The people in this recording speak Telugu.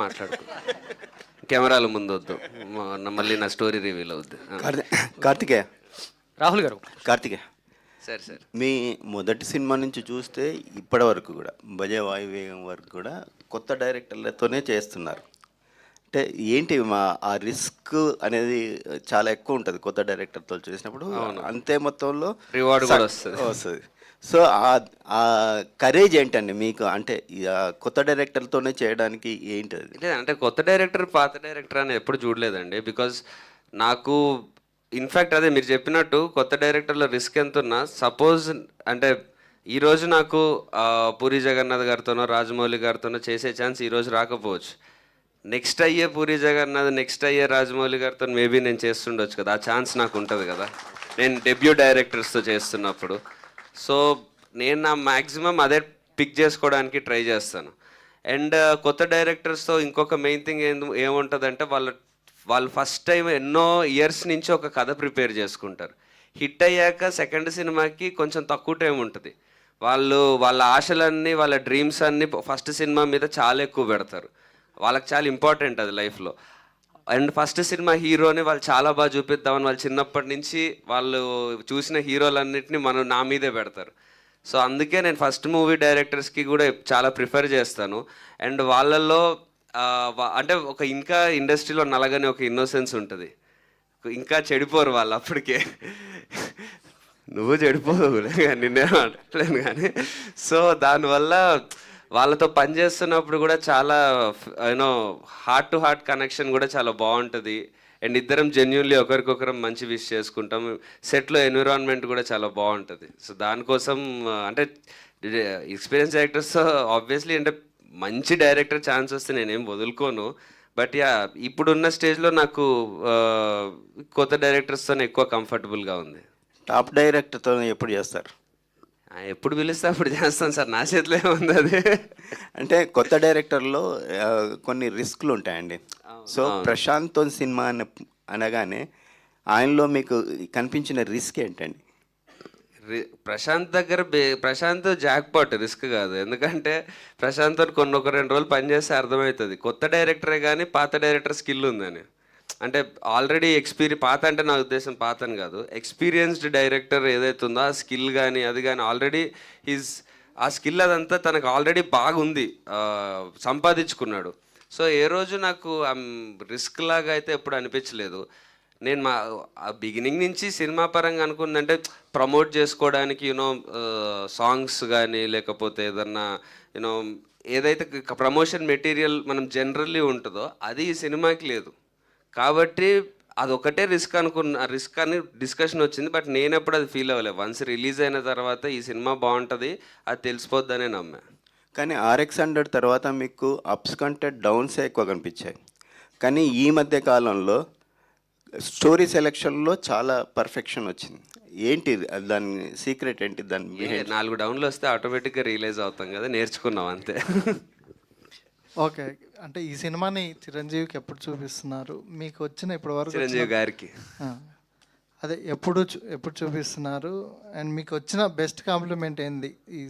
మాట్లాడుకో కెమెరాల ముందు వద్దు మళ్ళీ నా స్టోరీ రివీల్ అవుద్ది. కార్తికేయ రాహుల్ గారు, సరే సరే మీ మొదటి సినిమా నుంచి చూస్తే ఇప్పటి వరకు కూడా భజే వాయువేగం వరకు కూడా కొత్త డైరెక్టర్లతోనే చేస్తున్నారు. అంటే ఏంటి ఆ రిస్క్ అనేది చాలా ఎక్కువ ఉంటుంది కొత్త డైరెక్టర్తో చేసినప్పుడు. అంతే మొత్తంలో రివార్డ్ కూడా వస్తుంది. సో ఆ కరేజ్ ఏంటండి మీకు? అంటే కొత్త డైరెక్టర్తోనే చేయడానికి ఏంటి అది? అంటే కొత్త డైరెక్టర్ పాత డైరెక్టర్ అని ఎప్పుడు చూడలేదండి. బికాజ్ నాకు ఇన్ఫ్యాక్ట్ అదే మీరు చెప్పినట్టు కొత్త డైరెక్టర్లో రిస్క్ ఎంత ఉన్నా, సపోజ్ అంటే ఈరోజు నాకు పూరి జగన్నాథ్ గారితోనో రాజమౌళి గారితోనో చేసే ఛాన్స్ ఈరోజు రాకపోవచ్చు. నెక్స్ట్ అయ్యే పూరి జగన్నాథ్, నెక్స్ట్ అయ్యే రాజమౌళి గారితో మేబీ నేను చేస్తుండొచ్చు కదా, ఆ ఛాన్స్ నాకు ఉంటుంది కదా నేను డెబ్యూ డైరెక్టర్స్తో చేస్తున్నప్పుడు. సో నేను నా మ్యాక్సిమం అదే పిక్ చేసుకోవడానికి ట్రై చేస్తాను. అండ్ కొత్త డైరెక్టర్స్తో ఇంకొక మెయిన్ థింగ్ ఏముంటుందంటే వాళ్ళు ఫస్ట్ టైం ఎన్నో ఇయర్స్ నుంచి ఒక కథ ప్రిపేర్ చేసుకుంటారు. హిట్ అయ్యాక సెకండ్ సినిమాకి కొంచెం తక్కువ టైం ఉంటుంది. వాళ్ళ ఆశలన్నీ, వాళ్ళ డ్రీమ్స్ అన్నీ ఫస్ట్ సినిమా మీద చాలా ఎక్కువ పెడతారు. వాళ్ళకి చాలా ఇంపార్టెంట్ అది లైఫ్లో. అండ్ ఫస్ట్ సినిమా హీరోని వాళ్ళు చాలా బాగా చూపిద్దామని వాళ్ళు చిన్నప్పటి నుంచి వాళ్ళు చూసిన హీరోలన్నింటినీ నా మీదే పెడతారు. సో అందుకే నేను ఫస్ట్ మూవీ డైరెక్టర్స్కి కూడా చాలా ప్రిఫర్ చేస్తాను. అండ్ వాళ్ళల్లో అంటే ఇంకా ఇండస్ట్రీలో నలగని ఒక ఇన్నోసెన్స్ ఉంటుంది. ఇంకా చెడిపోరు వాళ్ళు అప్పటికే. నువ్వు చెడిపోవు, నిన్నేం అంటలేను కానీ. సో దానివల్ల వాళ్ళతో పనిచేస్తున్నప్పుడు కూడా చాలా హార్ట్ టు హార్ట్ కనెక్షన్ కూడా చాలా బాగుంటుంది. అండ్ ఇద్దరం జెన్యున్లీ ఒకరికొకరం మంచి విష్ చేసుకుంటాం. సెట్లో ఎన్విరాన్మెంట్ కూడా చాలా బాగుంటుంది. సో దానికోసం అంటే ఎక్స్పీరియన్స్ డైరెక్టర్స్ ఆబ్వియస్లీ అంటే మంచి డైరెక్టర్ ఛాన్స్ వస్తే నేనేం వదులుకోను. బట్ ఇప్పుడున్న స్టేజ్లో నాకు కొత్త డైరెక్టర్స్తో ఎక్కువ కంఫర్టబుల్గా ఉంది. టాప్ డైరెక్టర్తో ఎప్పుడు చేస్తారు? ఎప్పుడు పిలిస్తే అప్పుడు చేస్తాను సార్, నా చేతిలో ఉంది అది. అంటే కొత్త డైరెక్టర్లో కొన్ని రిస్క్లు ఉంటాయండి. సో ప్రశాంత్తో సినిమా అనగానే ఆయనలో మీకు కనిపించిన రిస్క్ ఏంటండి? ప్రశాంత్ జాక్పాట్ రిస్క్ కాదు. ఎందుకంటే ప్రశాంత్తో ఒక 2 రోజులు పనిచేస్తే అర్థమవుతుంది కొత్త డైరెక్టరే కానీ పాత డైరెక్టర్ స్కిల్ ఉందని. అంటే ఆల్రెడీ పాత అంటే నా ఉద్దేశం పాత అని కాదు, ఎక్స్పీరియన్స్డ్ డైరెక్టర్ ఏదైతే ఉందో ఆ స్కిల్ కానీ అది కానీ ఆల్రెడీ ఆ స్కిల్ అదంతా తనకు ఆల్రెడీ బాగుంది, సంపాదించుకున్నాడు. సో ఏ రోజు నాకు రిస్క్ లాగా అయితే ఎప్పుడు అనిపించలేదు. నేను బిగినింగ్ నుంచి సినిమా పరంగా అనుకుందంటే ప్రమోట్ చేసుకోవడానికి సాంగ్స్ కానీ లేకపోతే ఏదన్నా ఏదైతే ప్రమోషన్ మెటీరియల్ మనం జనరల్లీ ఉంటుందో అది ఈ సినిమాకి లేదు. కాబట్టి అదొకటే రిస్క్ అని డిస్కషన్ వచ్చింది. బట్ నేను ఎప్పుడు అది ఫీల్ అవ్వలేదు. వన్స్ రిలీజ్ అయిన తర్వాత ఈ సినిమా బాగుంటుంది అది తెలిసిపోద్దనే నమ్మా. కానీ RX100 తర్వాత మీకు అప్స్ కంటే డౌన్సే ఎక్కువ కనిపించాయి. కానీ ఈ మధ్య కాలంలో స్టోరీ సెలెక్షన్లో చాలా పర్ఫెక్షన్ వచ్చింది. ఏంటి దాని సీక్రెట్ ఏంటి? దాని 4 డౌన్లు వస్తే ఆటోమేటిక్గా రియలైజ్ అవుతాం కదా, నేర్చుకున్నాం అంతే. ఓకే, అంటే ఈ సినిమాని చిరంజీవికి ఎప్పుడు చూపిస్తున్నారు? మీకు వచ్చిన ఇప్పటి వరకు చిరంజీవి గారికి అదే ఎప్పుడు చూపిస్తున్నారు? అండ్ మీకు వచ్చిన బెస్ట్ కాంప్లిమెంట్ ఏంది ఈ